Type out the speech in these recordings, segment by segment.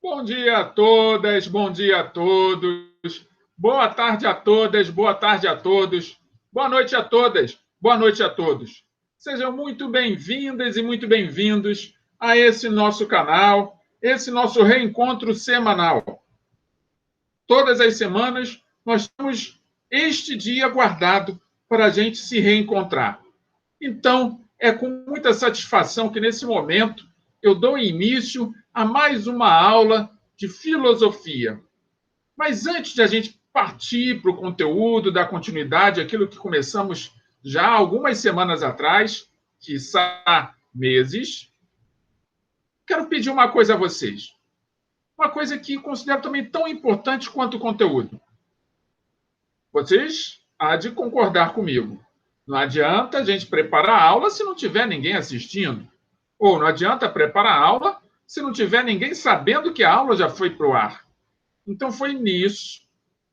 Bom dia a todas, bom dia a todos, boa tarde a todas, boa tarde a todos, boa noite a todas, boa noite a todos. Sejam muito bem-vindas e muito bem-vindos a esse nosso canal, esse nosso reencontro semanal. Todas as semanas nós temos este dia guardado para a gente se reencontrar. Então, é com muita satisfação que, nesse momento, eu dou início a mais uma aula de filosofia. Mas antes de a gente partir para o conteúdo, dar continuidade àquilo que começamos já algumas semanas atrás, quiçá meses, quero pedir uma coisa a vocês. Uma coisa que considero também tão importante quanto o conteúdo. Vocês há de concordar comigo. Não adianta a gente preparar a aula se não tiver ninguém assistindo. Ou não adianta preparar a aula se não tiver ninguém sabendo que a aula já foi para o ar. Então foi nisso,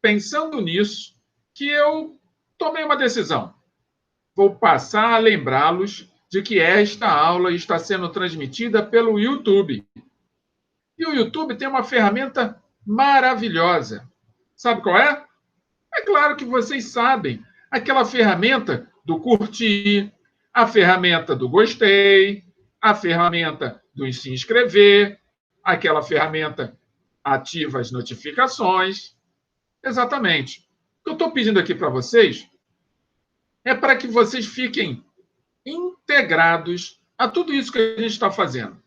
pensando nisso, que eu tomei uma decisão. Vou passar a lembrá-los de que esta aula está sendo transmitida pelo YouTube. E o YouTube tem uma ferramenta maravilhosa. Sabe qual é? É claro que vocês sabem. Aquela ferramenta do curtir, a ferramenta do gostei, a ferramenta do se inscrever, aquela ferramenta ativa as notificações. Exatamente. O que eu estou pedindo aqui para vocês é para que vocês fiquem integrados a tudo isso que a gente está fazendo.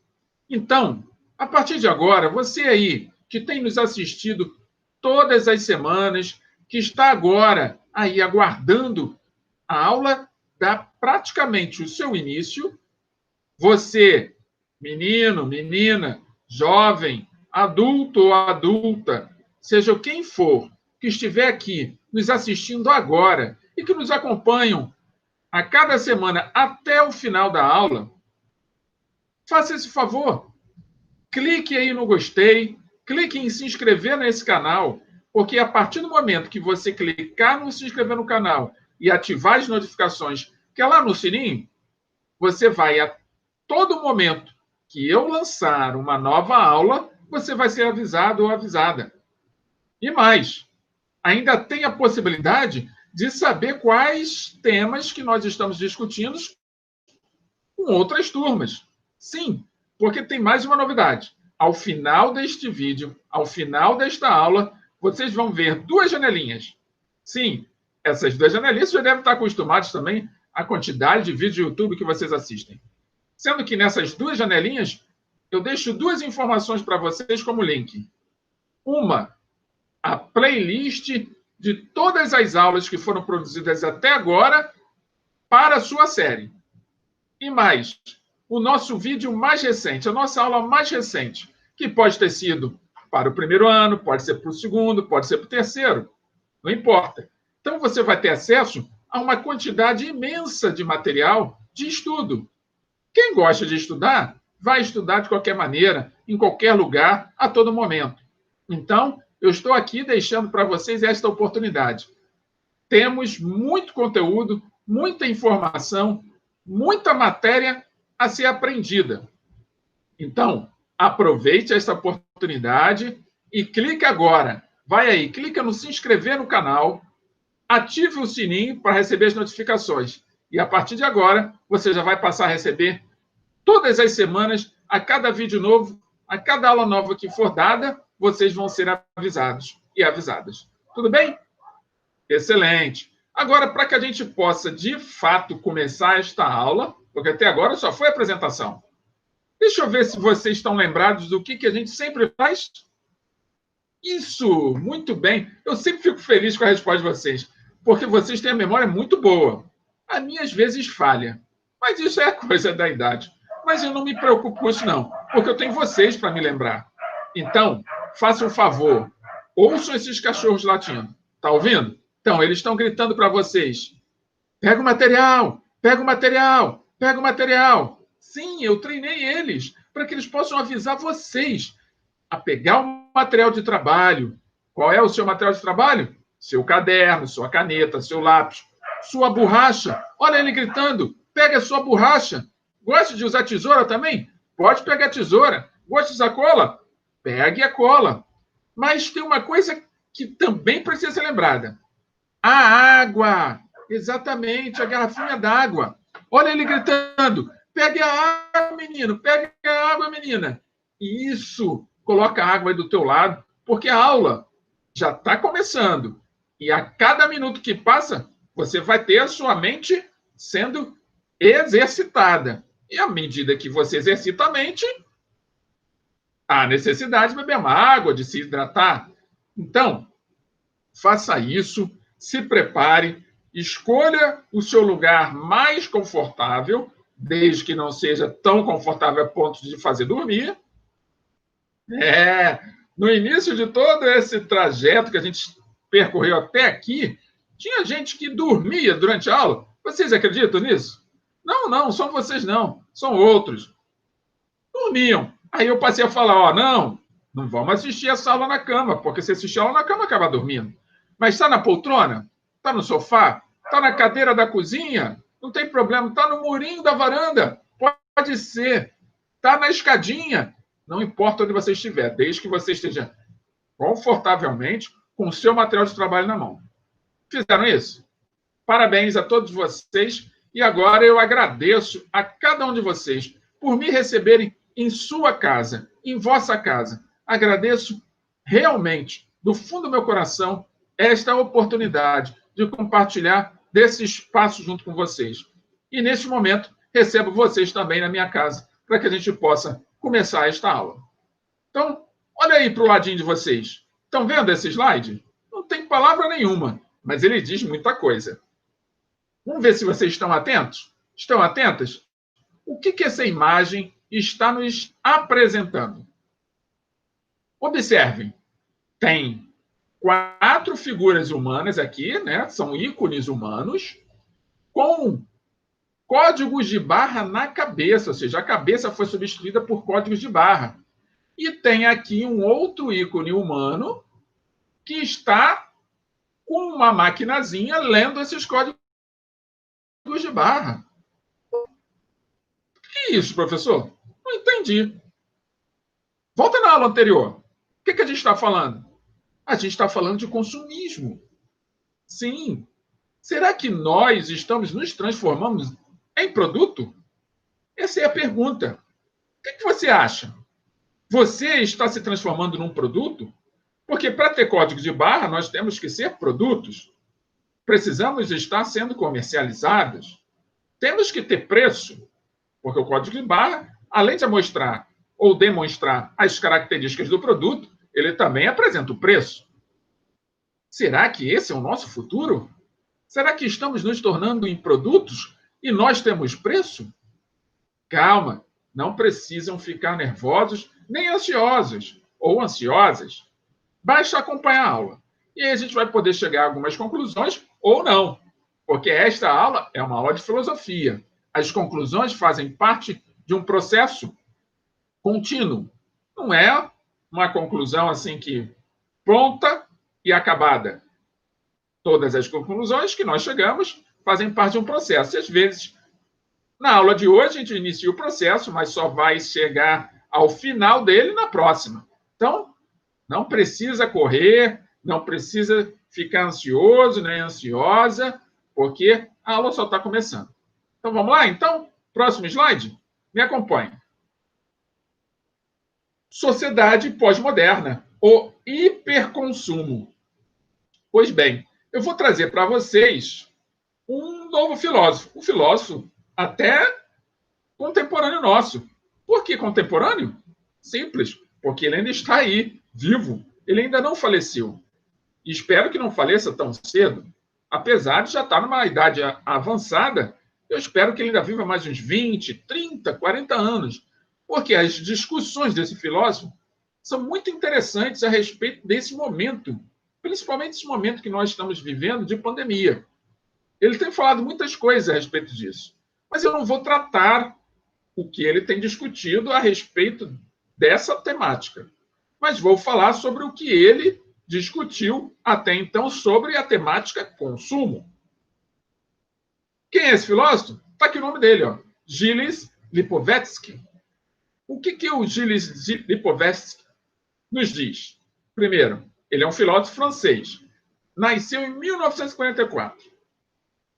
Então, a partir de agora, você aí que tem nos assistido todas as semanas, que está agora aí aguardando a aula, dá praticamente o seu início. Você, menino, menina, jovem, adulto ou adulta, seja quem for que estiver aqui nos assistindo agora e que nos acompanham a cada semana até o final da aula, faça esse favor. Clique aí no gostei, clique em se inscrever nesse canal, porque a partir do momento que você clicar no se inscrever no canal e ativar as notificações, que é lá no sininho, você vai a todo momento que eu lançar uma nova aula, você vai ser avisado ou avisada. E mais, ainda tem a possibilidade de saber quais temas que nós estamos discutindo com outras turmas. Sim, porque tem mais uma novidade. Ao final deste vídeo, ao final desta aula, vocês vão ver duas janelinhas. Sim, essas duas janelinhas vocês já devem estar acostumados também à quantidade de vídeos do YouTube que vocês assistem. Sendo que nessas duas janelinhas, eu deixo duas informações para vocês como link. Uma, a playlist de todas as aulas que foram produzidas até agora para a sua série. E mais, o nosso vídeo mais recente, a nossa aula mais recente, que pode ter sido para o primeiro ano, pode ser para o segundo, pode ser para o terceiro, não importa. Então, você vai ter acesso a uma quantidade imensa de material de estudo. Quem gosta de estudar, vai estudar de qualquer maneira, em qualquer lugar, a todo momento. Então, eu estou aqui deixando para vocês esta oportunidade. Temos muito conteúdo, muita informação, muita matéria a ser aprendida. Então, aproveite essa oportunidade e clique agora. Vai aí, clica no se inscrever no canal, ative o sininho para receber as notificações. E a partir de agora, você já vai passar a receber todas as semanas, a cada vídeo novo, a cada aula nova que for dada, vocês vão ser avisados e avisadas. Tudo bem? Excelente. Agora, para que a gente possa, de fato, começar esta aula, porque até agora só foi apresentação. Deixa eu ver se vocês estão lembrados do que a gente sempre faz. Isso, muito bem. Eu sempre fico feliz com a resposta de vocês, porque vocês têm a memória muito boa. A minha, às vezes, falha. Mas isso é coisa da idade. Mas eu não me preocupo com isso, não, porque eu tenho vocês para me lembrar. Então, façam um favor. Ouçam esses cachorros latindo. Está ouvindo? Então, eles estão gritando para vocês. Pega o material, pega o material, pega o material. Sim, eu treinei eles para que eles possam avisar vocês a pegar o material de trabalho. Qual é o seu material de trabalho? Seu caderno, sua caneta, seu lápis, sua borracha. Olha ele gritando, pega a sua borracha. Gosta de usar tesoura também? Pode pegar tesoura. Gosta de sacola? pegue a cola. Mas tem uma coisa que também precisa ser lembrada. A água. Exatamente, a garrafinha d'água. Olha ele gritando: pegue a água, menino, pegue a água, menina. Isso, coloca a água aí do teu lado, porque a aula já está começando. E a cada minuto que passa, você vai ter a sua mente sendo exercitada. E à medida que você exercita a mente, há necessidade de beber uma água, de se hidratar. Então, faça isso, se prepare, escolha o seu lugar mais confortável, desde que não seja tão confortável a ponto de fazer dormir. No início de todo esse trajeto que a gente percorreu até aqui, tinha gente que dormia durante a aula. Vocês acreditam nisso? Não, não, são vocês não, são outros. Dormiam. Aí eu passei a falar, não vamos assistir essa aula na cama, porque se assistir a aula na cama, acaba dormindo. Mas está na poltrona? Está no sofá? Está na cadeira da cozinha? Não tem problema. Está no murinho da varanda? Pode ser. Está na escadinha? Não importa onde você estiver, desde que você esteja confortavelmente com o seu material de trabalho na mão. Fizeram isso? Parabéns a todos vocês. E agora eu agradeço a cada um de vocês por me receberem em sua casa, em vossa casa. Agradeço realmente, do fundo do meu coração, esta oportunidade de compartilhar desse espaço junto com vocês. E, neste momento, recebo vocês também na minha casa, para que a gente possa começar esta aula. Então, olha aí para o ladinho de vocês. Estão vendo esse slide? Não tem palavra nenhuma, mas ele diz muita coisa. Vamos ver se vocês estão atentos? Estão atentas? O que essa imagem está nos apresentando? Observem, tem 4 figuras humanas aqui, né? São ícones humanos, com códigos de barra na cabeça, ou seja, a cabeça foi substituída por códigos de barra. E tem aqui um outro ícone humano que está com uma maquinazinha lendo esses códigos de barra. Que isso, professor? Não entendi. Volta na aula anterior. O que a gente está falando? A gente está falando de consumismo. Sim. Será que nós estamos nos transformando em produto? Essa é a pergunta. O que você acha? Você está se transformando num produto? Porque para ter código de barra, nós temos que ser produtos. Precisamos estar sendo comercializados. Temos que ter preço, porque o código de barra, além de mostrar ou demonstrar as características do produto, ele também apresenta o preço. Será que esse é o nosso futuro? Será que estamos nos tornando em produtos e nós temos preço? Calma, não precisam ficar nervosos nem ansiosos ou ansiosas. Basta acompanhar a aula. E aí a gente vai poder chegar a algumas conclusões ou não, porque esta aula é uma aula de filosofia. As conclusões fazem parte de um processo contínuo. Não é uma conclusão assim que pronta e acabada. Todas as conclusões que nós chegamos fazem parte de um processo. E, às vezes, na aula de hoje, a gente inicia o processo, mas só vai chegar ao final dele na próxima. Então, não precisa correr, não precisa ficar ansioso nem ansiosa, porque a aula só está começando. Então, vamos lá? Então, próximo slide? Me acompanhe. Sociedade pós-moderna, o hiperconsumo. Pois bem, eu vou trazer para vocês um novo filósofo, um filósofo até contemporâneo nosso. Por que contemporâneo? Simples, porque ele ainda está aí, vivo. Ele ainda não faleceu. E espero que não faleça tão cedo. Apesar de já estar numa idade avançada, eu espero que ele ainda viva mais uns 20, 30, 40 anos. Porque as discussões desse filósofo são muito interessantes a respeito desse momento, principalmente esse momento que nós estamos vivendo de pandemia. Ele tem falado muitas coisas a respeito disso, mas eu não vou tratar o que ele tem discutido a respeito dessa temática, mas vou falar sobre o que ele discutiu até então sobre a temática consumo. Quem é esse filósofo? Está aqui o nome dele, ó, Gilles Lipovetsky. O que é o Gilles Lipovetsky? nos diz? Primeiro, ele é um filósofo francês. Nasceu em 1944.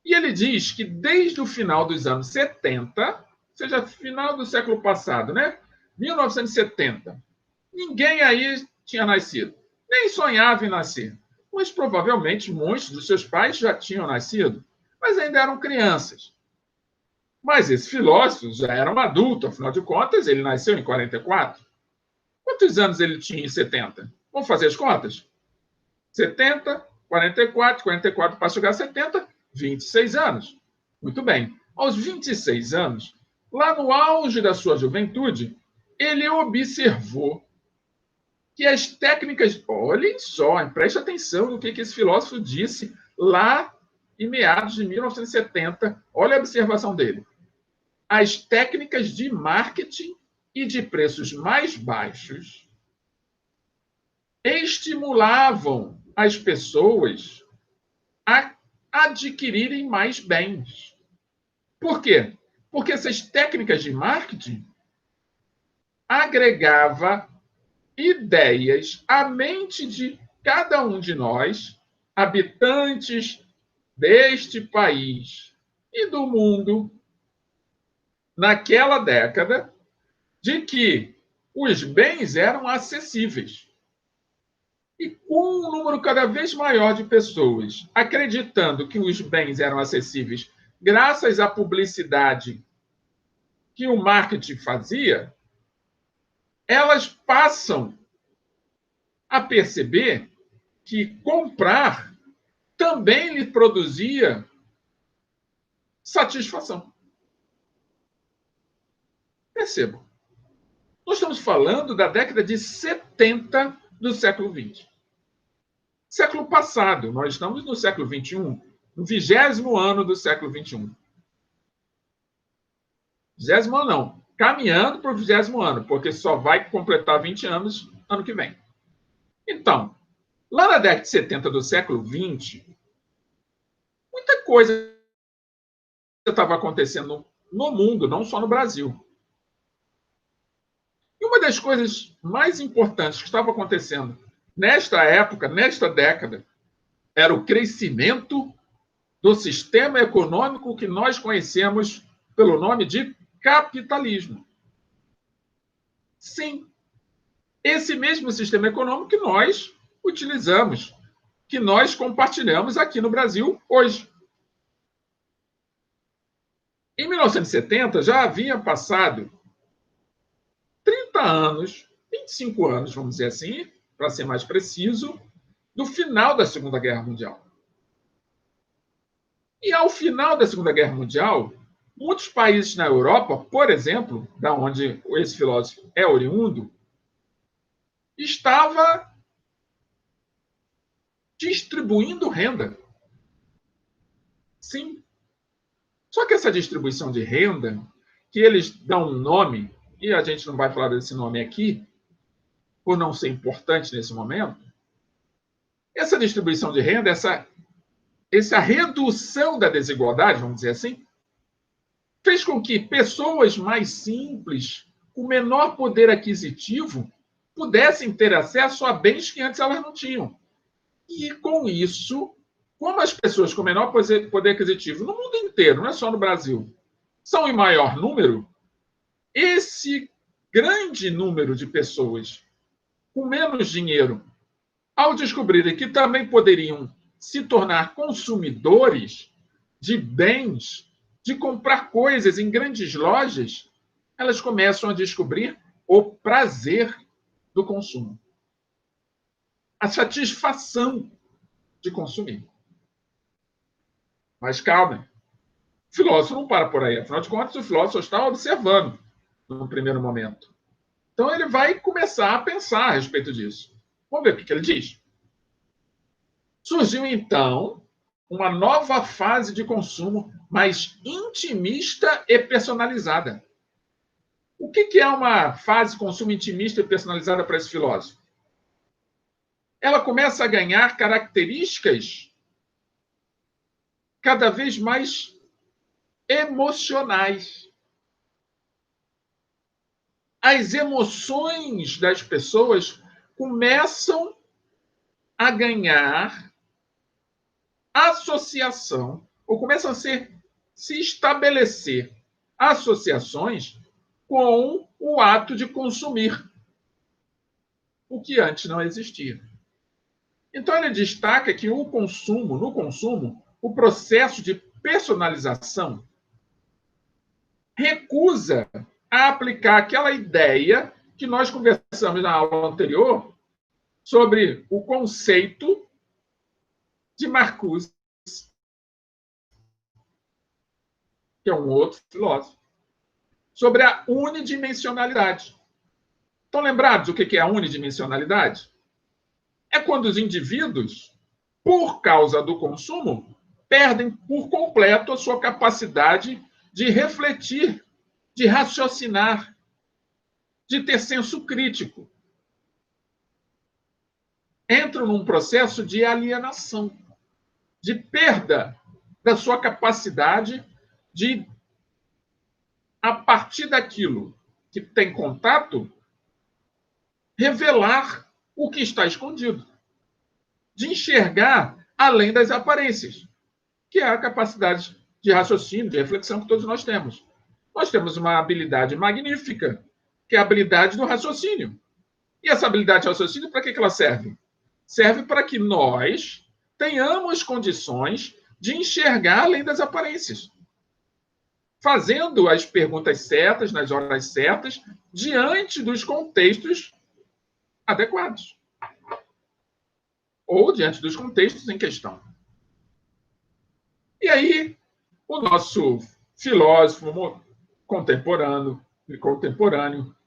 E ele diz que desde o final dos anos 70, ou seja, final do século passado, né? 1970, ninguém aí tinha nascido, nem sonhava em nascer. Mas provavelmente muitos dos seus pais já tinham nascido, mas ainda eram crianças. Mas esse filósofo já era um adulto, afinal de contas, ele nasceu em 44. Quantos anos ele tinha em 70? Vamos fazer as contas? 70, 44 para chegar a 70, 26 anos. Muito bem. Aos 26 anos, lá no auge da sua juventude, ele observou que as técnicas. Olhem só, preste atenção no que esse filósofo disse lá em meados de 1970. Olha a observação dele. As técnicas de marketing e de preços mais baixos estimulavam as pessoas a adquirirem mais bens. Por quê? Porque essas técnicas de marketing agregava ideias à mente de cada um de nós, habitantes deste país e do mundo, naquela década, de que os bens eram acessíveis. E com um número cada vez maior de pessoas acreditando que os bens eram acessíveis graças à publicidade que o marketing fazia, elas passam a perceber que comprar também lhe produzia satisfação. Percebam. Nós estamos falando da década de 70 do século XX. Século passado, nós estamos no século XXI, no 20º ano do século XXI. 20º ano não, caminhando para o 20º ano, porque só vai completar 20 anos ano que vem. Então, lá na década de 70 do século XX, muita coisa estava acontecendo no mundo, não só no Brasil. E uma das coisas mais importantes que estava acontecendo nesta época, nesta década, era o crescimento do sistema econômico que nós conhecemos pelo nome de capitalismo. Sim, esse mesmo sistema econômico que nós utilizamos, que nós compartilhamos aqui no Brasil hoje. Em 1970, já havia passado 30 anos, 25 anos, vamos dizer assim, para ser mais preciso, do final da Segunda Guerra Mundial. E ao final da Segunda Guerra Mundial, muitos países na Europa, por exemplo, da onde esse filósofo é oriundo, estava distribuindo renda. Sim. Só que essa distribuição de renda, que eles dão um nome, e a gente não vai falar desse nome aqui, por não ser importante nesse momento, essa distribuição de renda, essa redução da desigualdade, vamos dizer assim, fez com que pessoas mais simples, com menor poder aquisitivo, pudessem ter acesso a bens que antes elas não tinham. E com isso, como as pessoas com menor poder aquisitivo no mundo inteiro, não é só no Brasil, são em maior número, esse grande número de pessoas com menos dinheiro, ao descobrirem que também poderiam se tornar consumidores de bens, de comprar coisas em grandes lojas, elas começam a descobrir o prazer do consumo. A satisfação de consumir. Mas calma, o filósofo não para por aí. Afinal de contas, o filósofo está observando no primeiro momento. Então, ele vai começar a pensar a respeito disso. Vamos ver o que ele diz. Surgiu, então, uma nova fase de consumo mais intimista e personalizada. O que é uma fase de consumo intimista e personalizada para esse filósofo? Ela começa a ganhar características cada vez mais emocionais. As emoções das pessoas começam a ganhar associação, ou começam a se estabelecer associações com o ato de consumir, o que antes não existia. Então, ele destaca que no consumo, o processo de personalização recusa a aplicar aquela ideia que nós conversamos na aula anterior sobre o conceito de Marcuse, que é um outro filósofo, sobre a unidimensionalidade. Estão lembrados o que é a unidimensionalidade? É quando os indivíduos, por causa do consumo, perdem por completo a sua capacidade de refletir, de raciocinar, de ter senso crítico. Entram num processo de alienação, de perda da sua capacidade de, a partir daquilo que tem contato, revelar o que está escondido, de enxergar além das aparências, que é a capacidade de raciocínio, de reflexão que todos nós temos. Nós temos uma habilidade magnífica, que é a habilidade do raciocínio. E essa habilidade de raciocínio, para que ela serve? Serve para que nós tenhamos condições de enxergar além das aparências, fazendo as perguntas certas, nas horas certas, diante dos contextos adequados, ou diante dos contextos em questão. E aí, o nosso filósofo contemporâneo,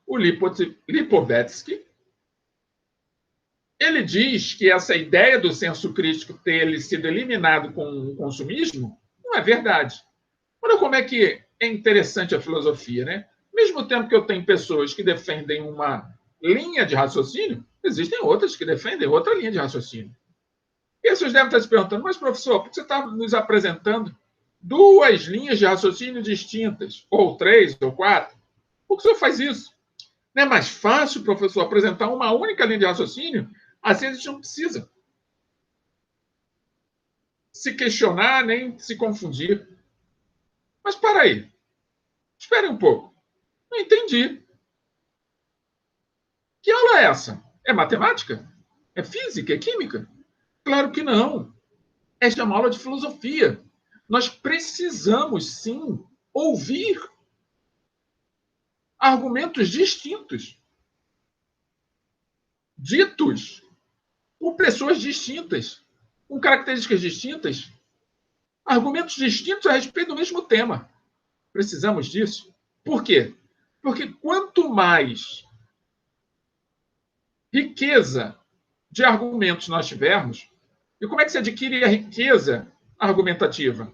o Lipovetsky, ele diz que essa ideia do senso crítico ter sido eliminado com o consumismo não é verdade. Olha como é que é interessante a filosofia, né? Ao mesmo tempo que eu tenho pessoas que defendem uma linha de raciocínio, existem outras que defendem outra linha de raciocínio. E vocês devem estar se perguntando, mas professor, por que você está nos apresentando duas linhas de raciocínio distintas, ou três, ou quatro? Por que o senhor faz isso? Não é mais fácil, professor, apresentar uma única linha de raciocínio? Assim a gente não precisa se questionar nem se confundir. Mas para aí, espere um pouco. Não entendi. Que aula é essa? É matemática? É física? É química? Claro que não. Esta é uma aula de filosofia. Nós precisamos, sim, ouvir argumentos distintos, ditos por pessoas distintas, com características distintas, argumentos distintos a respeito do mesmo tema. Precisamos disso. Por quê? Porque quanto mais riqueza de argumentos nós tivermos, e como é que se adquire a riqueza argumentativa?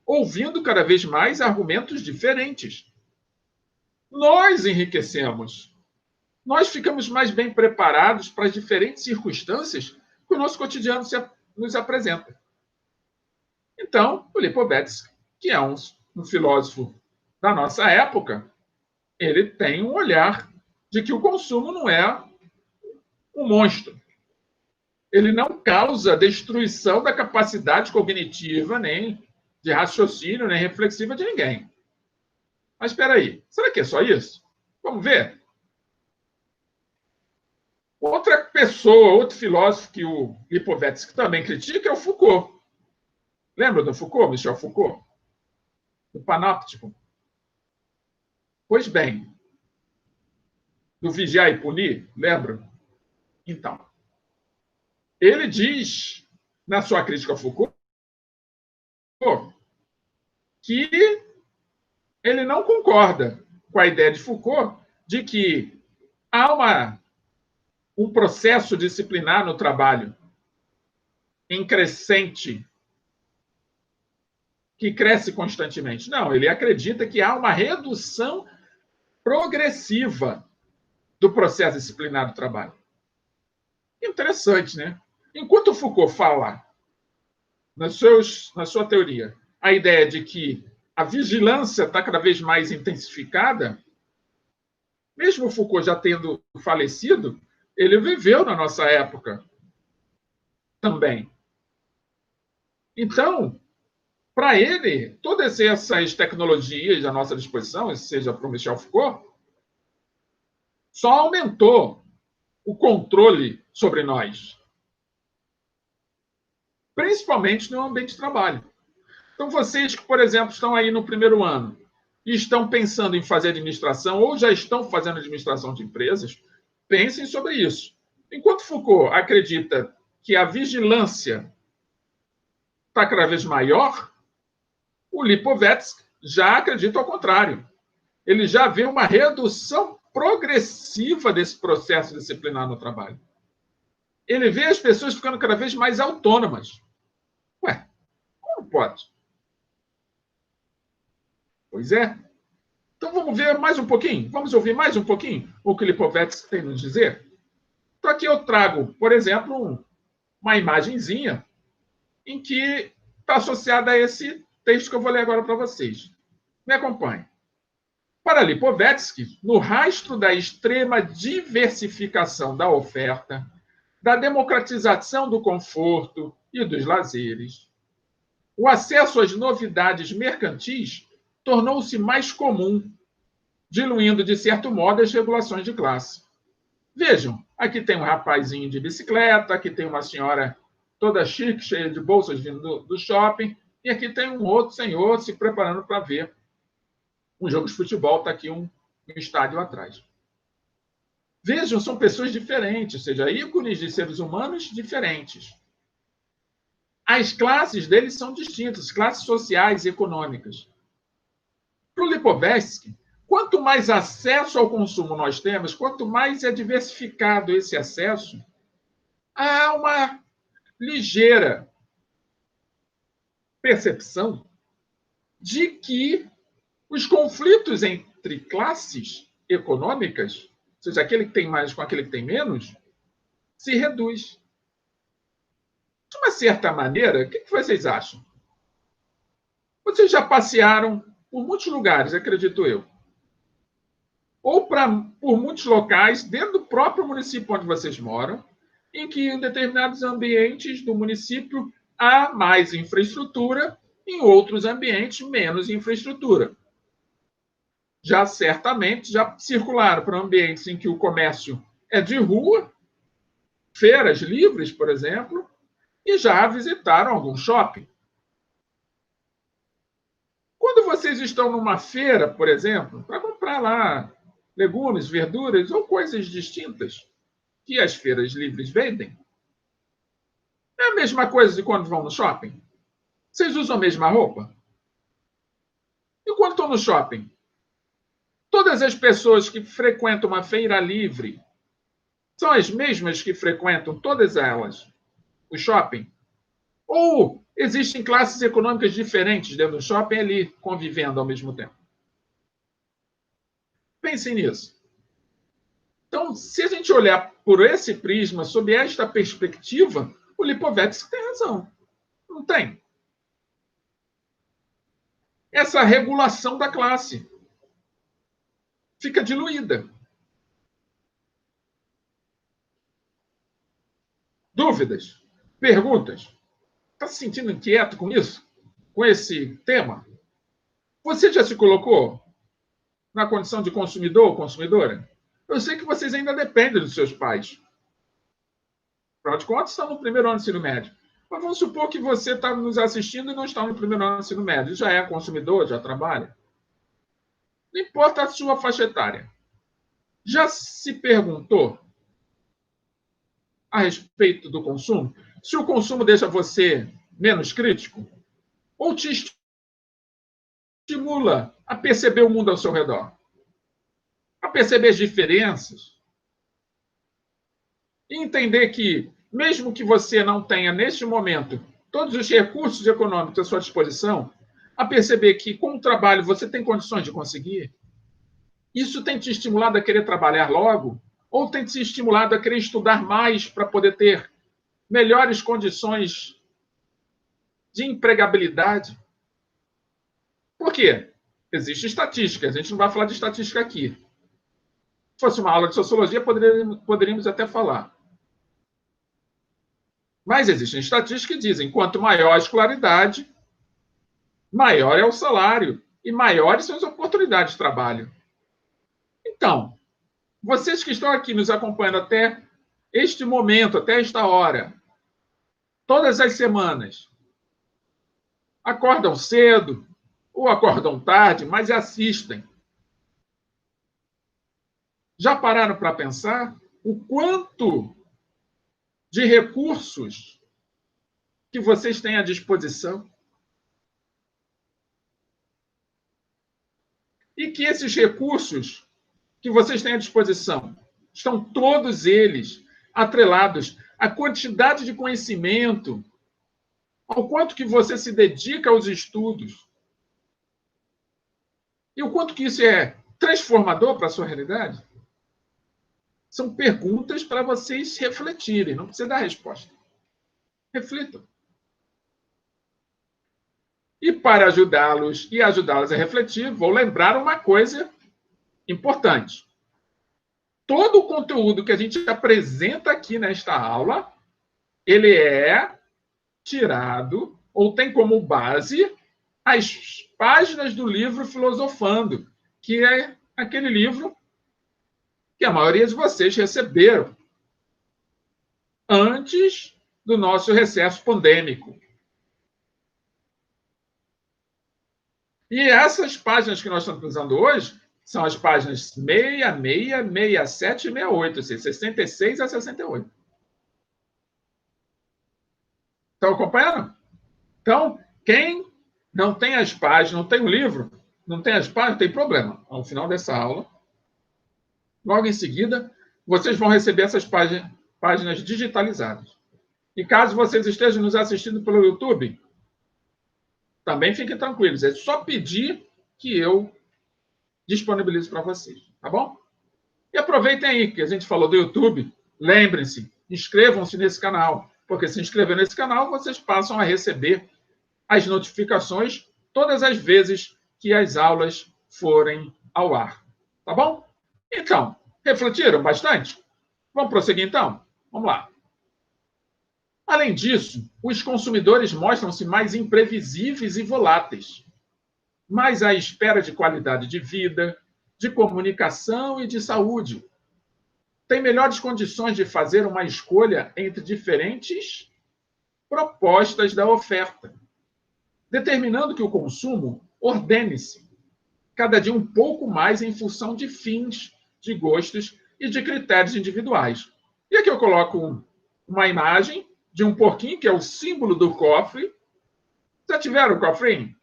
Ouvindo cada vez mais argumentos diferentes. Nós enriquecemos. Nós ficamos mais bem preparados para as diferentes circunstâncias que o nosso cotidiano nos apresenta. Então, o Lipovetsky, que é um filósofo da nossa época, ele tem um olhar de que o consumo não é um monstro. Ele não causa destruição da capacidade cognitiva, nem de raciocínio, nem reflexiva de ninguém. Mas espera aí, será que é só isso? Vamos ver. Outra pessoa, outro filósofo que o Lipovetsky também critica é o Foucault. Lembra do Foucault, Michel Foucault? Do Panóptico? Pois bem, do Vigiar e Punir, lembra? Então, ele diz, na sua crítica a Foucault, que ele não concorda com a ideia de Foucault de que há um processo disciplinar no trabalho em crescente, que cresce constantemente. Não, ele acredita que há uma redução progressiva do processo disciplinar do trabalho. Interessante, né? Enquanto Foucault fala, na sua teoria, a ideia de que a vigilância está cada vez mais intensificada, mesmo Foucault já tendo falecido, ele viveu na nossa época também. Então, para ele, todas essas tecnologias à nossa disposição, seja para o Michel Foucault, só aumentou o controle sobre nós, principalmente no ambiente de trabalho. Então, vocês que, por exemplo, estão aí no primeiro ano e estão pensando em fazer administração ou já estão fazendo administração de empresas, pensem sobre isso. Enquanto Foucault acredita que a vigilância está cada vez maior, o Lipovetsky já acredita ao contrário. Ele já vê uma redução progressiva desse processo disciplinar no trabalho. Ele vê as pessoas ficando cada vez mais autônomas. Ué, como pode? Pois é. Então vamos ver mais um pouquinho? Vamos ouvir mais um pouquinho o que Lipovetsky tem a nos dizer? Então aqui eu trago, por exemplo, uma imagenzinha em que está associada a esse texto que eu vou ler agora para vocês. Me acompanhe. Para Lipovetsky, no rastro da extrema diversificação da oferta, da democratização do conforto e dos lazeres, o acesso às novidades mercantis tornou-se mais comum, diluindo, de certo modo, as regulações de classe. Vejam, aqui tem um rapazinho de bicicleta, aqui tem uma senhora toda chique, cheia de bolsas vindo do shopping, e aqui tem um outro senhor se preparando para ver um jogo de futebol, está aqui um estádio atrás. Vejam, são pessoas diferentes, ou seja, ícones de seres humanos diferentes. As classes deles são distintas, classes sociais e econômicas. Para o Lipovetsky, quanto mais acesso ao consumo nós temos, quanto mais é diversificado esse acesso, há uma ligeira percepção de que os conflitos entre classes econômicas, ou seja, aquele que tem mais com aquele que tem menos, se reduz. De uma certa maneira, o que vocês acham? Vocês já passearam por muitos lugares, acredito eu. Ou por muitos locais dentro do próprio município onde vocês moram, em que em determinados ambientes do município há mais infraestrutura, em outros ambientes menos infraestrutura. Já certamente já circularam para ambientes em que o comércio é de rua, feiras livres, por exemplo, e já visitaram algum shopping. Quando vocês estão numa feira, por exemplo, para comprar lá legumes, verduras ou coisas distintas que as feiras livres vendem, é a mesma coisa de quando vão no shopping? Vocês usam a mesma roupa? E quando estão no shopping? Todas as pessoas que frequentam uma feira livre são as mesmas que frequentam, todas elas, o shopping? Ou existem classes econômicas diferentes dentro do shopping ali, convivendo ao mesmo tempo? Pensem nisso. Então, se a gente olhar por esse prisma, sob esta perspectiva, o Lipovetsky tem razão. Não tem. Essa regulação da classe fica diluída. Dúvidas? Perguntas? Está se sentindo inquieto com isso? Com esse tema? Você já se colocou na condição de consumidor ou consumidora? Eu sei que vocês ainda dependem dos seus pais. Afinal de contas, estão no primeiro ano do ensino médio. Mas vamos supor que você está nos assistindo e não está no primeiro ano do ensino médio. Já é consumidor, já trabalha. Não importa a sua faixa etária. Já se perguntou a respeito do consumo? Se o consumo deixa você menos crítico? Ou te estimula a perceber o mundo ao seu redor? A perceber as diferenças? E entender que, mesmo que você não tenha, neste momento, todos os recursos econômicos à sua disposição, a perceber que, com o trabalho, você tem condições de conseguir? Isso tem te estimulado a querer trabalhar logo? Ou tem te estimulado a querer estudar mais para poder ter melhores condições de empregabilidade? Por quê? Existe estatística, a gente não vai falar de estatística aqui. fosse uma aula de sociologia, poderíamos até falar. Mas existem estatísticas que dizem que quanto maior a escolaridade, maior é o salário e maiores são as oportunidades de trabalho. Então, vocês que estão aqui nos acompanhando até este momento, até esta hora, todas as semanas, acordam cedo ou acordam tarde, mas assistem. Já pararam para pensar o quanto de recursos que vocês têm à disposição? E que esses recursos que vocês têm à disposição estão todos eles atrelados à quantidade de conhecimento, ao quanto que você se dedica aos estudos e o quanto que isso é transformador para a sua realidade? São perguntas para vocês refletirem, não precisa dar resposta. Reflitam. E para ajudá-los e ajudá-las a refletir, vou lembrar uma coisa importante. Todo o conteúdo que a gente apresenta aqui nesta aula, ele é tirado ou tem como base as páginas do livro Filosofando, que é aquele livro que a maioria de vocês receberam antes do nosso recesso pandêmico. E essas páginas que nós estamos usando hoje são as páginas 66, 67 e 68, ou seja, 66 a 68. Estão acompanhando? Então, quem não tem as páginas, não tem o livro, não tem as páginas, tem problema. Ao final dessa aula, logo em seguida, vocês vão receber essas páginas digitalizadas. E caso vocês estejam nos assistindo pelo YouTube, também fiquem tranquilos. É só pedir que eu disponibilizo para vocês. Tá bom? E aproveitem aí que a gente falou do YouTube. Lembrem-se, inscrevam-se nesse canal. Porque se inscrever nesse canal, vocês passam a receber as notificações todas as vezes que as aulas forem ao ar. Tá bom? Então, refletiram bastante? Vamos prosseguir então? Vamos lá. Além disso, os consumidores mostram-se mais imprevisíveis e voláteis, mais à espera de qualidade de vida, de comunicação e de saúde. Têm melhores condições de fazer uma escolha entre diferentes propostas da oferta, determinando que o consumo ordene-se, cada dia um pouco mais em função de fins, de gostos e de critérios individuais. E aqui eu coloco uma imagem de um porquinho, que é o símbolo do cofre. Já tiveram um cofrinho?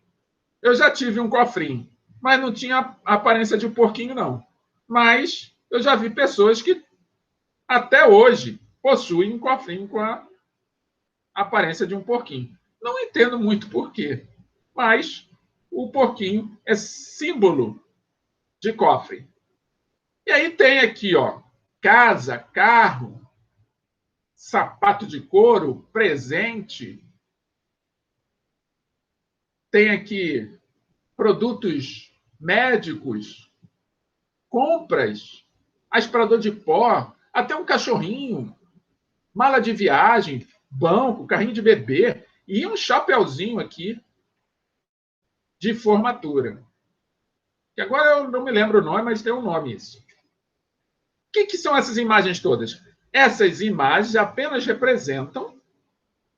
Eu já tive um cofrinho, mas não tinha a aparência de um porquinho, não. Mas eu já vi pessoas que, até hoje, possuem um cofrinho com a aparência de um porquinho. Não entendo muito por quê, mas o porquinho é símbolo de cofre. E aí tem aqui, ó, casa, carro, sapato de couro, presente. Tem aqui produtos médicos, compras, aspirador de pó, até um cachorrinho, mala de viagem, banco, carrinho de bebê e um chapeuzinho aqui de formatura. Que agora eu não me lembro o nome, mas tem um nome isso. O que são essas imagens todas? Essas imagens apenas representam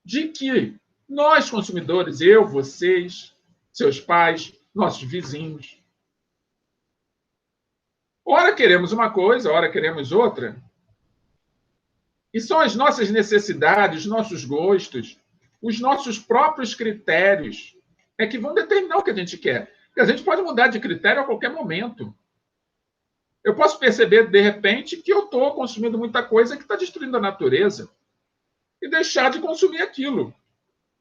de que nós, consumidores, eu, vocês, seus pais, nossos vizinhos, ora queremos uma coisa, ora queremos outra. E são as nossas necessidades, os nossos gostos, os nossos próprios critérios é que vão determinar o que a gente quer. E a gente pode mudar de critério a qualquer momento. Eu posso perceber, de repente, que eu estou consumindo muita coisa que está destruindo a natureza e deixar de consumir aquilo.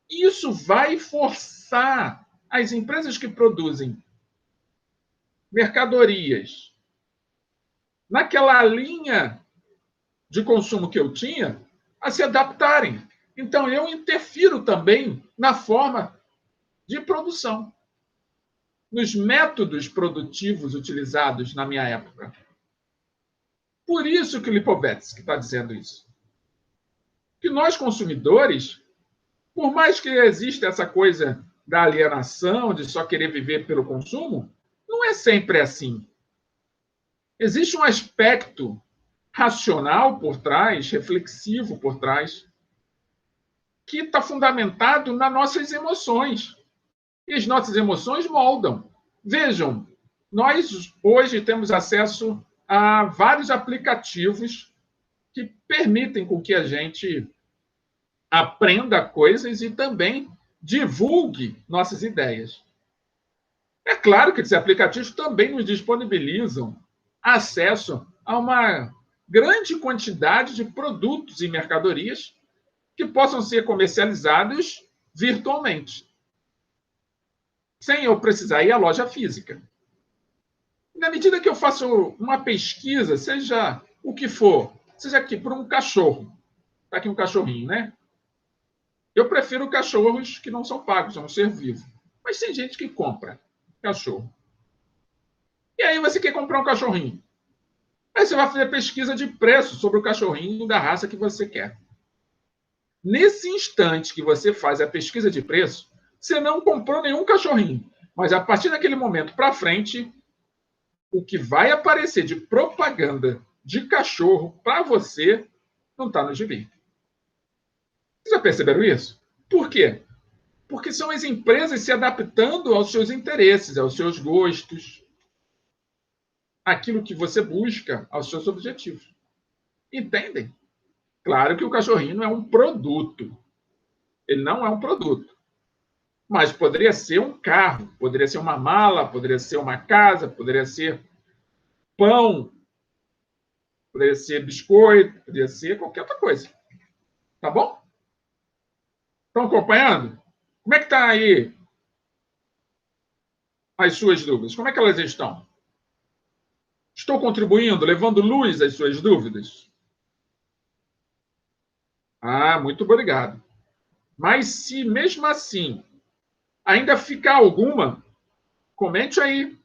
Isso vai forçar as empresas que produzem mercadorias naquela linha de consumo que eu tinha a se adaptarem. Então, eu interfiro também na forma de produção, nos métodos produtivos utilizados na minha época. Por isso que o Lipovetsky está dizendo isso. Que nós, consumidores, por mais que exista essa coisa da alienação, de só querer viver pelo consumo, não é sempre assim. Existe um aspecto racional por trás, reflexivo por trás, que está fundamentado nas nossas emoções. E as nossas emoções moldam. Vejam, nós hoje temos acesso a vários aplicativos que permitem com que a gente aprenda coisas e também divulgue nossas ideias. É claro que esses aplicativos também nos disponibilizam acesso a uma grande quantidade de produtos e mercadorias que possam ser comercializados virtualmente, sem eu precisar ir à loja física. Na medida que eu faço uma pesquisa, seja o que for, seja aqui por um cachorro, está aqui um cachorrinho, né? Eu prefiro cachorros que não são pagos, é um ser vivo. Mas tem gente que compra cachorro. E aí você quer comprar um cachorrinho. Aí você vai fazer pesquisa de preço sobre o cachorrinho da raça que você quer. Nesse instante que você faz a pesquisa de preço, você não comprou nenhum cachorrinho. Mas a partir daquele momento para frente, o que vai aparecer de propaganda de cachorro para você não está no gibi. Vocês já perceberam isso? Por quê? Porque são as empresas se adaptando aos seus interesses, aos seus gostos, aquilo que você busca, aos seus objetivos. Entendem? Claro que o cachorrinho não é um produto. Ele não é um produto. Mas poderia ser um carro, poderia ser uma mala, poderia ser uma casa, poderia ser pão, poderia ser biscoito, poderia ser qualquer outra coisa. Tá bom? Estão acompanhando? Como é que está aí as suas dúvidas? Como é que elas estão? Estou contribuindo, levando luz às suas dúvidas? Ah, muito obrigado. Mas se mesmo assim ainda ficar alguma, comente aí.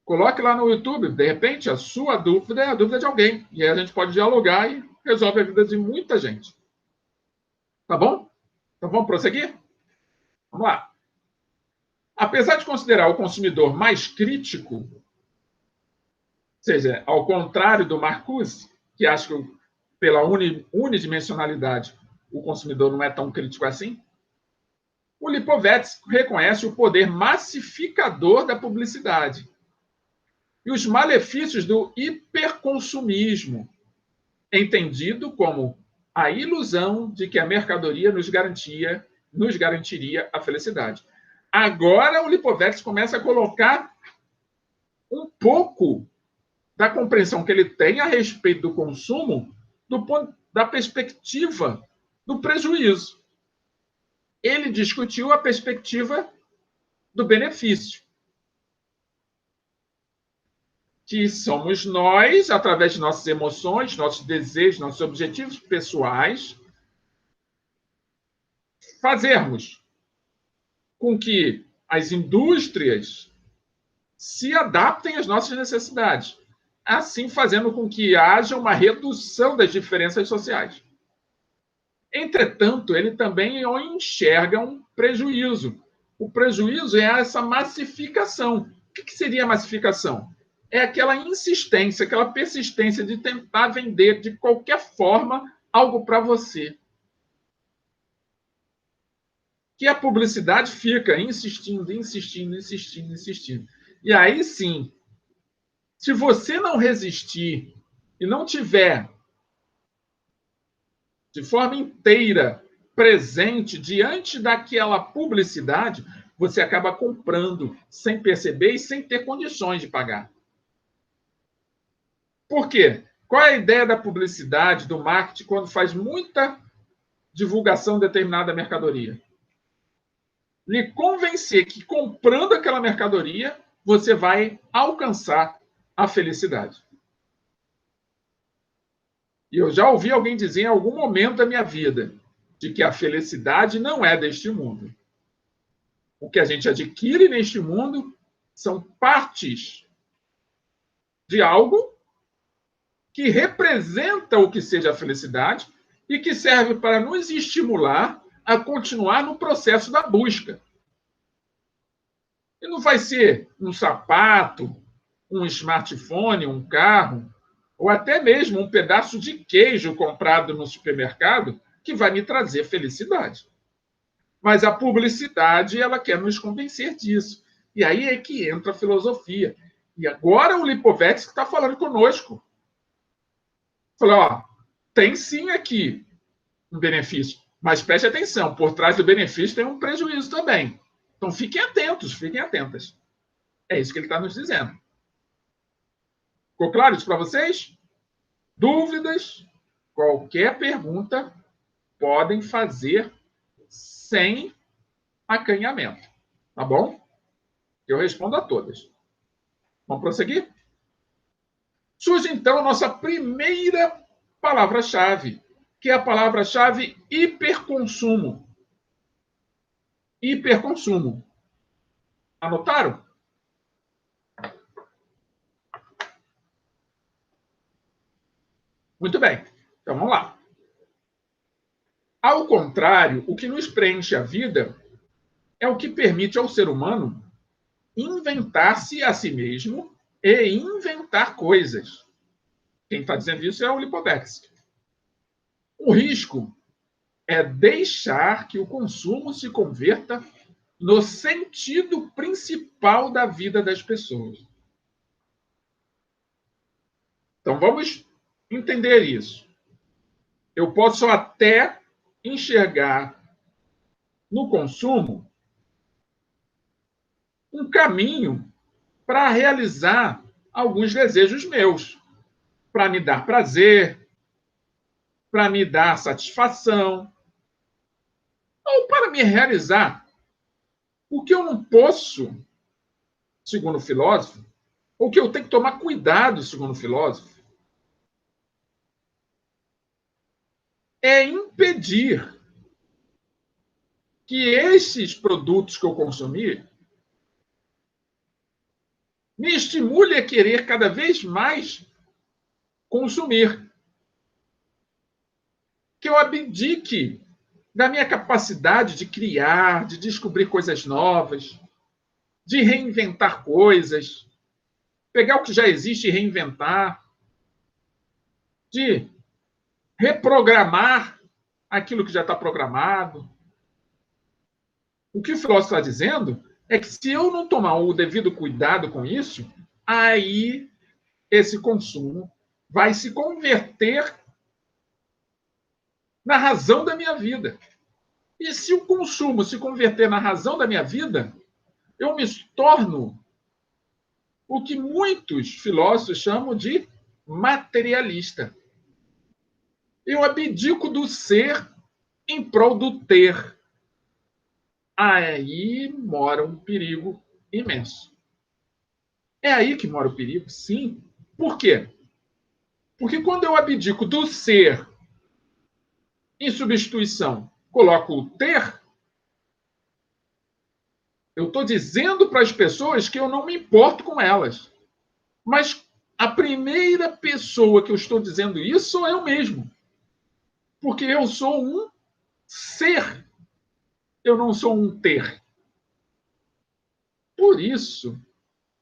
Coloque lá no YouTube. De repente, a sua dúvida é a dúvida de alguém. E aí a gente pode dialogar e resolve a vida de muita gente. Tá bom? Então vamos prosseguir? Vamos lá. Apesar de considerar o consumidor mais crítico, ou seja, ao contrário do Marcuse, que acha que pela unidimensionalidade o consumidor não é tão crítico assim, o Lipovetsky reconhece o poder massificador da publicidade e os malefícios do hiperconsumismo, entendido como a ilusão de que a mercadoria nos garantiria a felicidade. Agora o Lipovetsky começa a colocar um pouco da compreensão que ele tem a respeito do consumo do ponto da perspectiva do prejuízo. Ele discutiu a perspectiva do benefício, que somos nós, através de nossas emoções, nossos desejos, nossos objetivos pessoais, fazermos com que as indústrias se adaptem às nossas necessidades, assim fazendo com que haja uma redução das diferenças sociais. Entretanto, ele também enxerga um prejuízo. O prejuízo é essa massificação. O que seria a massificação? É aquela insistência, aquela persistência de tentar vender de qualquer forma algo para você. Que a publicidade fica insistindo, insistindo, insistindo, insistindo. E aí sim, se você não resistir e não tiver de forma inteira presente diante daquela publicidade, você acaba comprando sem perceber e sem ter condições de pagar. Por quê? Qual é a ideia da publicidade, do marketing, quando faz muita divulgação de determinada mercadoria? Lhe convencer que comprando aquela mercadoria, você vai alcançar a felicidade. E eu já ouvi alguém dizer em algum momento da minha vida de que a felicidade não é deste mundo. O que a gente adquire neste mundo são partes de algo que representa o que seja a felicidade e que serve para nos estimular a continuar no processo da busca. E não vai ser um sapato, um smartphone, um carro, ou até mesmo um pedaço de queijo comprado no supermercado que vai me trazer felicidade. Mas a publicidade, ela quer nos convencer disso. E aí é que entra a filosofia. E agora o Lipovetsky está falando conosco. Falou, ó, tem sim aqui um benefício, mas preste atenção, por trás do benefício tem um prejuízo também. Então fiquem atentos, fiquem atentas. É isso que ele está nos dizendo. Ficou claro isso para vocês? Dúvidas? Qualquer pergunta podem fazer sem acanhamento. Tá bom? Eu respondo a todas. Vamos prosseguir? Surge então a nossa primeira palavra-chave, que é a palavra-chave hiperconsumo. Hiperconsumo. Anotaram? Muito bem. Então vamos lá. Ao contrário, o que nos preenche a vida é o que permite ao ser humano inventar-se a si mesmo e inventar coisas. Quem está dizendo isso é o Lipovetsky. O risco é deixar que o consumo se converta no sentido principal da vida das pessoas. Então vamos entender isso. Eu posso até enxergar no consumo um caminho para realizar alguns desejos meus, para me dar prazer, para me dar satisfação, ou para me realizar. O que eu não posso, segundo o filósofo, ou que eu tenho que tomar cuidado, segundo o filósofo, é impedir que esses produtos que eu consumir me estimule a querer cada vez mais consumir. Que eu abdique da minha capacidade de criar, de descobrir coisas novas, de reinventar coisas, pegar o que já existe e reinventar, de reprogramar aquilo que já está programado. O que o filósofo está dizendo é que se eu não tomar o devido cuidado com isso, aí esse consumo vai se converter na razão da minha vida. E se o consumo se converter na razão da minha vida, eu me torno o que muitos filósofos chamam de materialista. Eu abdico do ser em prol do ter. Aí mora um perigo imenso. É aí que mora o perigo, sim. Por quê? Porque quando eu abdico do ser em substituição, coloco o ter, eu estou dizendo para as pessoas que eu não me importo com elas. Mas a primeira pessoa que eu estou dizendo isso sou eu mesmo. Porque eu sou um ser, eu não sou um ter. Por isso,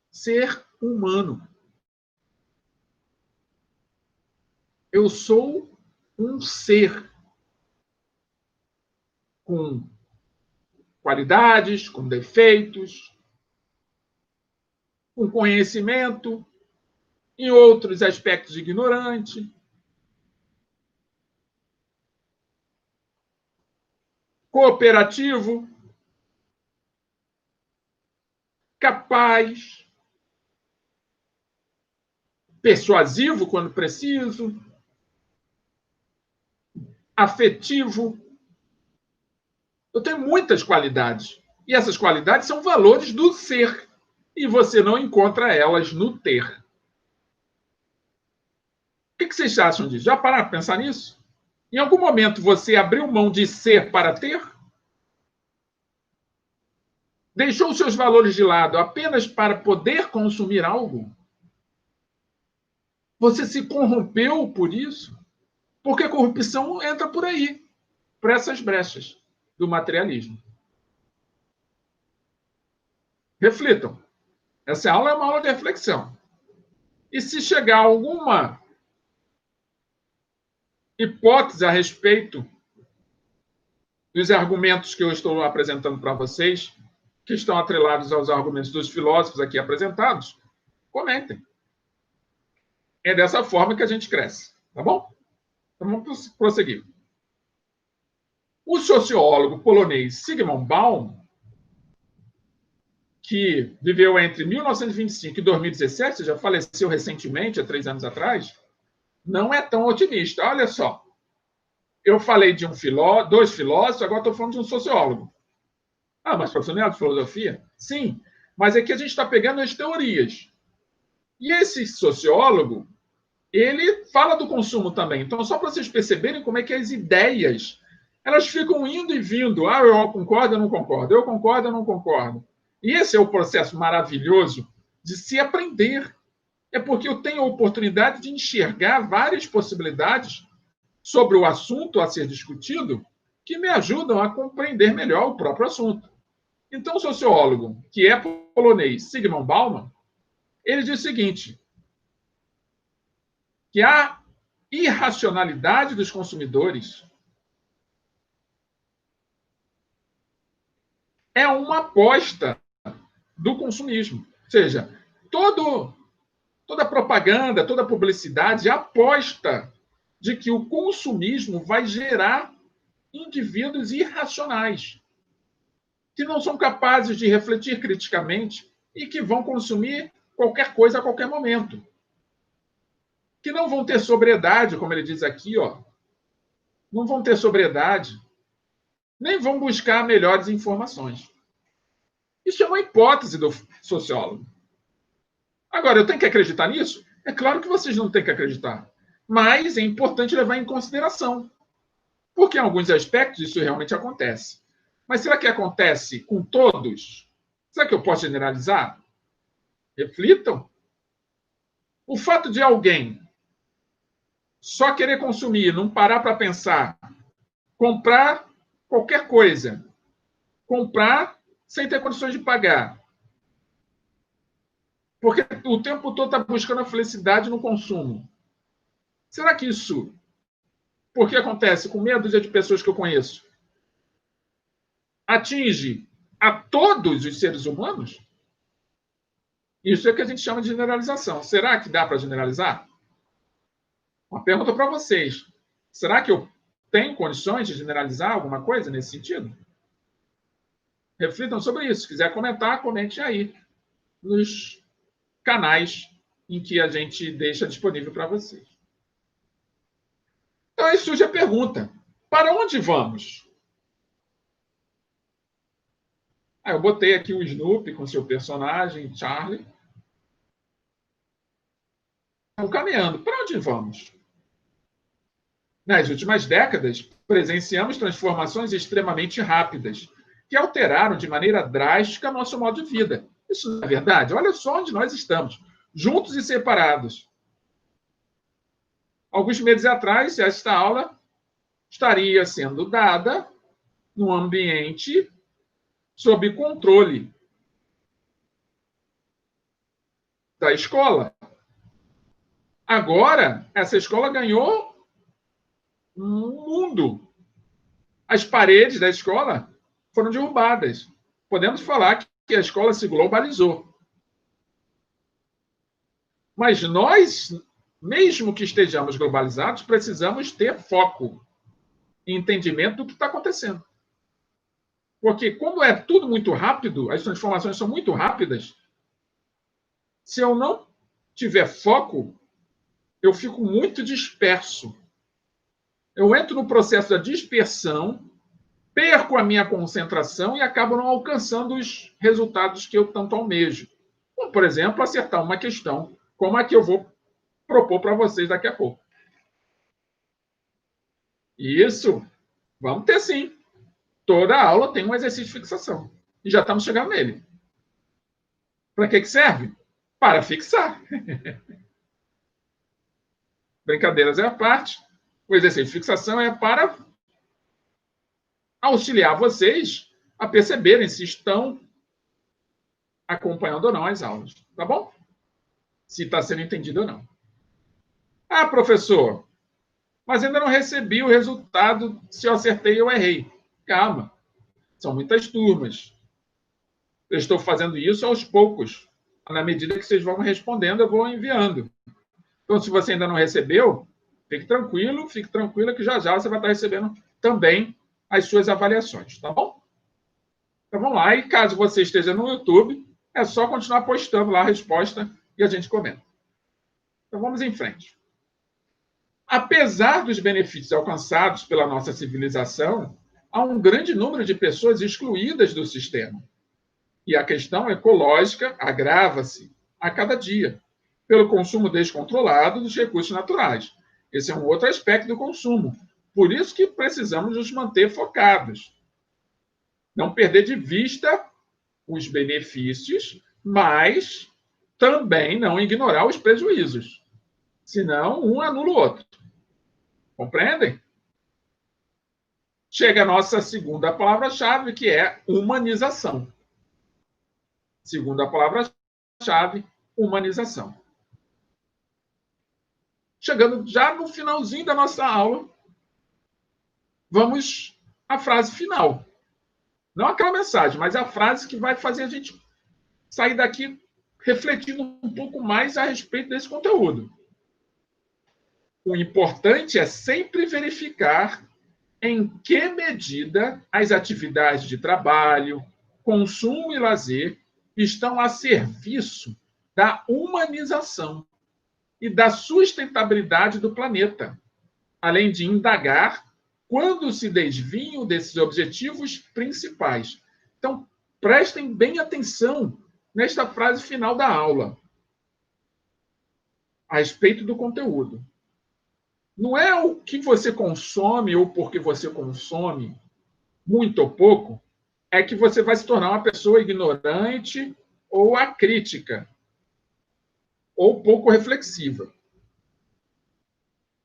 ser humano. Eu sou um ser com qualidades, com defeitos, com conhecimento, em outros aspectos ignorante, cooperativo, capaz, persuasivo quando preciso, afetivo. Eu tenho muitas qualidades. E essas qualidades são valores do ser. E você não encontra elas no ter. O que vocês acham disso? Já pararam para pensar nisso? Em algum momento você abriu mão de ser para ter? Deixou os seus valores de lado apenas para poder consumir algo? Você se corrompeu por isso? Porque a corrupção entra por aí, por essas brechas do materialismo. Reflitam. Essa aula é uma aula de reflexão. E se chegar alguma hipótese a respeito dos argumentos que eu estou apresentando para vocês, que estão atrelados aos argumentos dos filósofos aqui apresentados, comentem. É dessa forma que a gente cresce, tá bom? Então vamos prosseguir. O sociólogo polonês Zygmunt Baum, que viveu entre 1925 e 2017, já faleceu recentemente, há 3 anos atrás, não é tão otimista. Olha só, eu falei de dois filósofos, agora estou falando de um sociólogo. Ah, mas professor não é de filosofia? Sim, mas aqui a gente está pegando as teorias. E esse sociólogo, ele fala do consumo também. Então, só para vocês perceberem como é que as ideias, elas ficam indo e vindo. Ah, eu concordo, eu não concordo. Eu concordo, eu não concordo. E esse é o processo maravilhoso de se aprender. É porque eu tenho a oportunidade de enxergar várias possibilidades sobre o assunto a ser discutido que me ajudam a compreender melhor o próprio assunto. Então, o sociólogo, que é polonês, Zygmunt Bauman, ele diz o seguinte, que a irracionalidade dos consumidores é uma aposta do consumismo. Ou seja, toda propaganda, toda publicidade aposta de que o consumismo vai gerar indivíduos irracionais, que não são capazes de refletir criticamente e que vão consumir qualquer coisa a qualquer momento. Que não vão ter sobriedade, como ele diz aqui, ó. Não vão ter sobriedade, nem vão buscar melhores informações. Isso é uma hipótese do sociólogo. Agora, eu tenho que acreditar nisso? É claro que vocês não têm que acreditar. Mas é importante levar em consideração. Porque em alguns aspectos isso realmente acontece. Mas será que acontece com todos? Será que eu posso generalizar? Reflitam. O fato de alguém só querer consumir, não parar para pensar, comprar qualquer coisa, comprar sem ter condições de pagar, porque o tempo todo está buscando a felicidade no consumo. Será que isso, porque acontece com meia dúzia de pessoas que eu conheço, atinge a todos os seres humanos? Isso é que a gente chama de generalização. Será que dá para generalizar? Uma pergunta para vocês. Será que eu tenho condições de generalizar alguma coisa nesse sentido? Reflitam sobre isso. Se quiser comentar, comente aí nos canais em que a gente deixa disponível para vocês. Então aí surge a pergunta: para onde vamos? Eu botei aqui o Snoopy com seu personagem, Charlie. Estamos caminhando. Para onde vamos? Nas últimas décadas, presenciamos transformações extremamente rápidas que alteraram de maneira drástica nosso modo de vida. Isso não é verdade? Olha só onde nós estamos, juntos e separados. Alguns meses atrás, esta aula estaria sendo dada num ambiente sob controle da escola. Agora, essa escola ganhou um mundo. As paredes da escola foram derrubadas. Podemos falar que a escola se globalizou. Mas nós, mesmo que estejamos globalizados, precisamos ter foco e entendimento do que está acontecendo. Porque, como é tudo muito rápido, as transformações são muito rápidas, se eu não tiver foco, eu fico muito disperso. Eu entro no processo da dispersão, perco a minha concentração e acabo não alcançando os resultados que eu tanto almejo. Como, por exemplo, acertar uma questão, como a que eu vou propor para vocês daqui a pouco. Isso, vamos ter sim. Toda aula tem um exercício de fixação. E já estamos chegando nele. Para que serve? Para fixar. Brincadeiras à parte, o exercício de fixação é para auxiliar vocês a perceberem se estão acompanhando ou não as aulas, tá bom? Se está sendo entendido ou não. Ah, professor, mas ainda não recebi o resultado se eu acertei ou errei. Calma, são muitas turmas. Eu estou fazendo isso aos poucos. Na medida que vocês vão respondendo, eu vou enviando. Então, se você ainda não recebeu, fique tranquila que já você vai estar recebendo também as suas avaliações, tá bom? Então, vamos lá. E caso você esteja no YouTube, é só continuar postando lá a resposta e a gente comenta. Então, vamos em frente. Apesar dos benefícios alcançados pela nossa civilização, há um grande número de pessoas excluídas do sistema. E a questão ecológica agrava-se a cada dia, pelo consumo descontrolado dos recursos naturais. Esse é um outro aspecto do consumo. Por isso que precisamos nos manter focados. Não perder de vista os benefícios, mas também não ignorar os prejuízos. Senão, um anula o outro. Compreendem? Chega a nossa segunda palavra-chave, que é humanização. Segunda palavra-chave, humanização. Chegando já no finalzinho da nossa aula, vamos à frase final. Não aquela mensagem, mas a frase que vai fazer a gente sair daqui refletindo um pouco mais a respeito desse conteúdo. O importante é sempre verificar em que medida as atividades de trabalho, consumo e lazer estão a serviço da humanização e da sustentabilidade do planeta, além de indagar quando se desviam desses objetivos principais. Então, prestem bem atenção nesta frase final da aula, a respeito do conteúdo. Não é o que você consome ou porque você consome muito ou pouco, é que você vai se tornar uma pessoa ignorante ou acrítica, ou pouco reflexiva.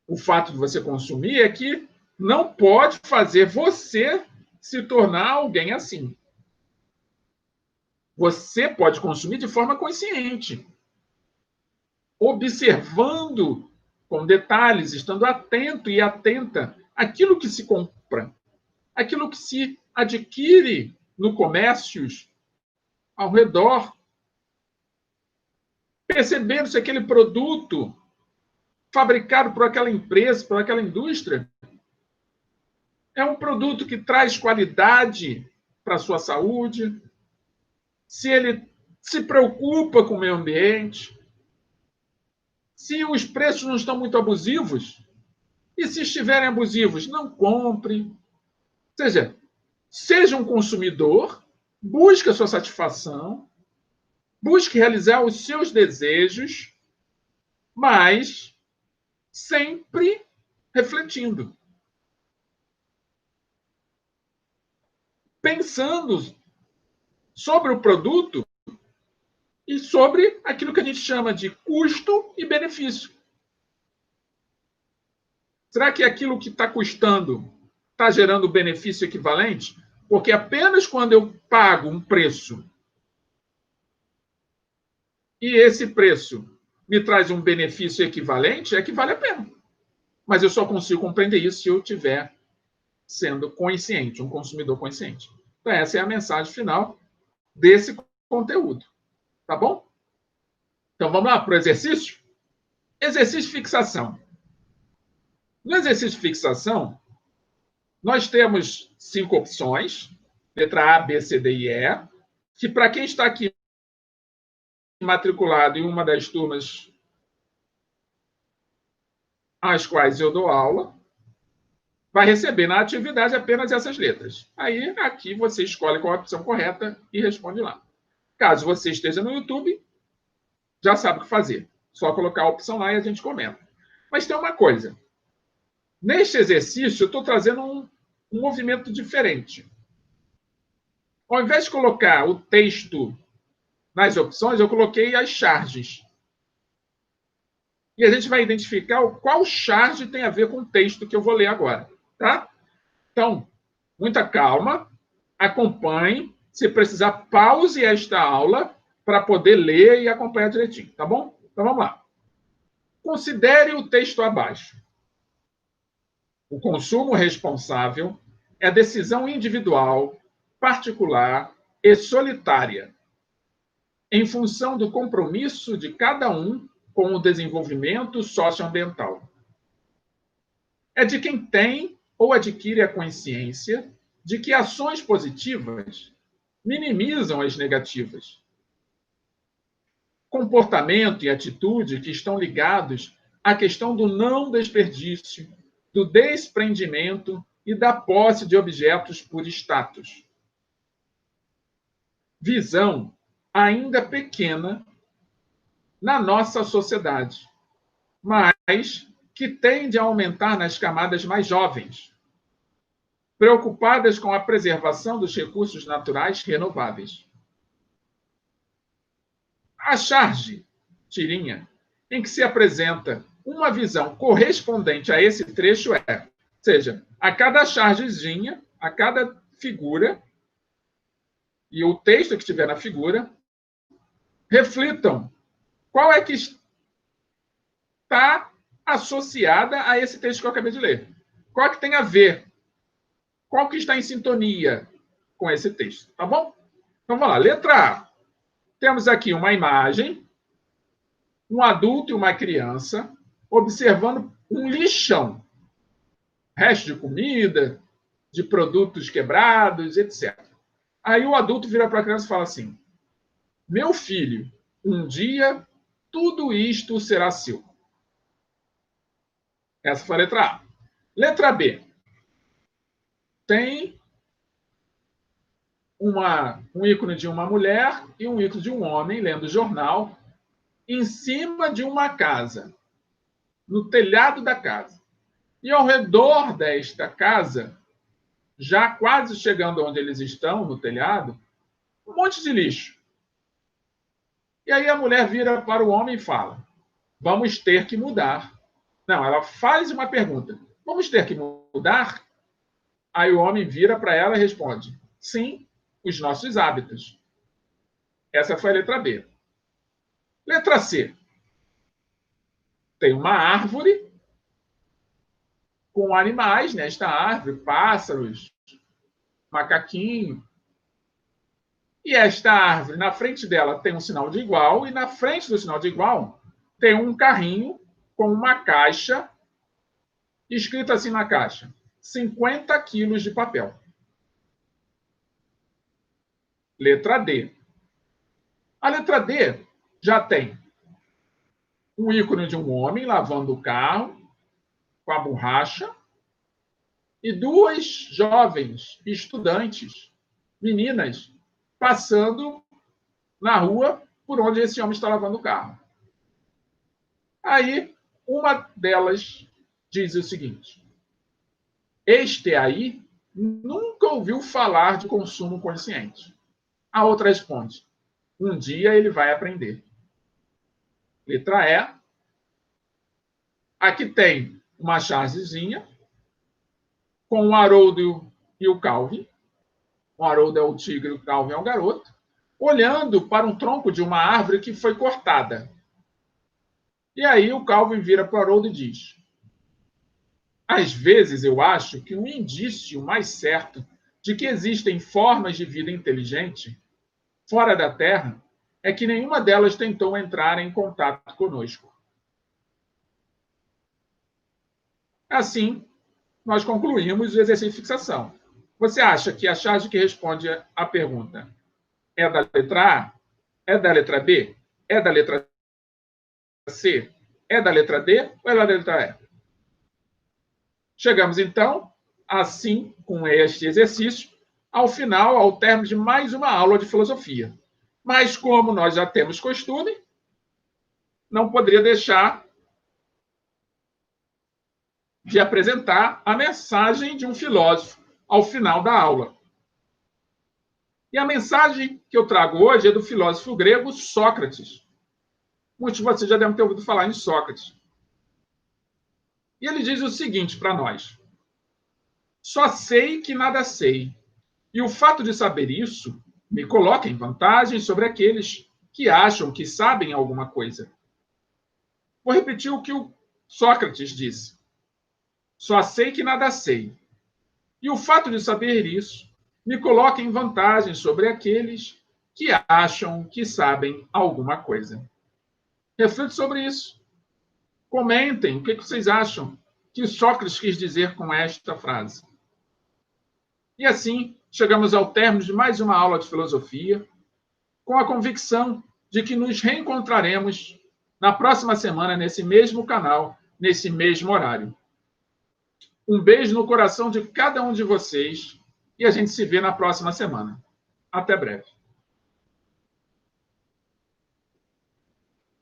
O fato de você consumir é que não pode fazer você se tornar alguém assim. Você pode consumir de forma consciente, observando com detalhes, estando atento e atenta àquilo que se compra, àquilo que se adquire no comércios ao redor, percebendo se aquele produto fabricado por aquela empresa, por aquela indústria, é um produto que traz qualidade para a sua saúde, se ele se preocupa com o meio ambiente, se os preços não estão muito abusivos, e se estiverem abusivos, não compre. Ou seja um consumidor, busque a sua satisfação, busque realizar os seus desejos, mas sempre refletindo. Pensando sobre o produto e sobre aquilo que a gente chama de custo e benefício. Será que aquilo que está custando está gerando benefício equivalente? Porque apenas quando eu pago um preço e esse preço me traz um benefício equivalente, é que vale a pena. Mas eu só consigo compreender isso se eu estiver sendo consciente, um consumidor consciente. Então, essa é a mensagem final desse conteúdo. Tá bom? Então, vamos lá para o exercício? Exercício de fixação. No exercício de fixação, nós temos 5 opções, letra A, B, C, D e E, que para quem está aqui matriculado em uma das turmas às quais eu dou aula, vai receber na atividade apenas essas letras. Aí, aqui você escolhe qual a opção correta e responde lá. Caso você esteja no YouTube, já sabe o que fazer. Só colocar a opção lá e a gente comenta. Mas tem uma coisa. Neste exercício, eu estou trazendo um movimento diferente. Ao invés de colocar o texto nas opções, eu coloquei as charges. e a gente vai identificar qual charge tem a ver com o texto que eu vou ler agora. Tá? Então, muita calma, acompanhe. Se precisar, pause esta aula para poder ler e acompanhar direitinho, tá bom? Então, vamos lá. Considere o texto abaixo. O consumo responsável é decisão individual, particular e solitária, em função do compromisso de cada um com o desenvolvimento socioambiental. É de quem tem ou adquire a consciência de que ações positivas minimizam as negativas. Comportamento e atitude que estão ligados à questão do não desperdício, do desprendimento e da posse de objetos por status. Visão ainda pequena na nossa sociedade, mas que tende a aumentar nas camadas mais jovens, preocupadas com a preservação dos recursos naturais renováveis. A charge, tirinha, em que se apresenta uma visão correspondente a esse trecho é, ou seja, a cada chargezinha, a cada figura, e o texto que estiver na figura, reflitam qual é que está associada a esse texto que eu acabei de ler. Qual é que tem a ver? Qual que está em sintonia com esse texto, tá bom? Então, vamos lá. Letra A. Temos aqui uma imagem, um adulto e uma criança observando um lixão. Resto de comida, de produtos quebrados, etc. Aí o adulto vira para a criança e fala assim: meu filho, um dia tudo isto será seu. Essa foi a letra A. Letra B. Tem um ícone de uma mulher e um ícone de um homem lendo jornal em cima de uma casa, no telhado da casa. E ao redor desta casa, já quase chegando onde eles estão, no telhado, um monte de lixo. E aí a mulher vira para o homem e fala: vamos ter que mudar. Não, ela faz uma pergunta: vamos ter que mudar? Aí o homem vira para ela e responde: sim, os nossos hábitos. Essa foi a letra B. Letra C. Tem uma árvore com animais nesta árvore, pássaros, macaquinho. E esta árvore, na frente dela tem um sinal de igual, e na frente do sinal de igual tem um carrinho com uma caixa, escrito assim na caixa: 50 quilos de papel. Letra D. A letra D já tem um ícone de um homem lavando o carro com a borracha e duas jovens estudantes, meninas, passando na rua por onde esse homem está lavando o carro. Aí, uma delas diz o seguinte: este aí nunca ouviu falar de consumo consciente. A outra responde: um dia ele vai aprender. Letra E. Aqui tem uma chargezinha com o Haroldo e o Calvin. O Haroldo é o tigre, o Calvin é o garoto, olhando para um tronco de uma árvore que foi cortada. E aí o Calvin vira para o Haroldo e diz: às vezes eu acho que um indício mais certo de que existem formas de vida inteligente fora da Terra é que nenhuma delas tentou entrar em contato conosco. Assim, nós concluímos o exercício de fixação. Você acha que a charge que responde à pergunta é da letra A? É da letra B? É da letra C? É da letra D ou é da letra E? Chegamos, então, assim, com este exercício, ao final, ao término de mais uma aula de filosofia. Mas, como nós já temos costume, não poderia deixar de apresentar a mensagem de um filósofo ao final da aula. E a mensagem que eu trago hoje é do filósofo grego Sócrates. Muitos de vocês já devem ter ouvido falar em Sócrates. E ele diz o seguinte para nós: só sei que nada sei. E o fato de saber isso me coloca em vantagem sobre aqueles que acham que sabem alguma coisa. Vou repetir o que o Sócrates disse: só sei que nada sei. E o fato de saber isso me coloca em vantagem sobre aqueles que acham que sabem alguma coisa. Reflita sobre isso. Comentem o que vocês acham que Sócrates quis dizer com esta frase. E assim, chegamos ao término de mais uma aula de filosofia, com a convicção de que nos reencontraremos na próxima semana, nesse mesmo canal, nesse mesmo horário. Um beijo no coração de cada um de vocês e a gente se vê na próxima semana. Até breve.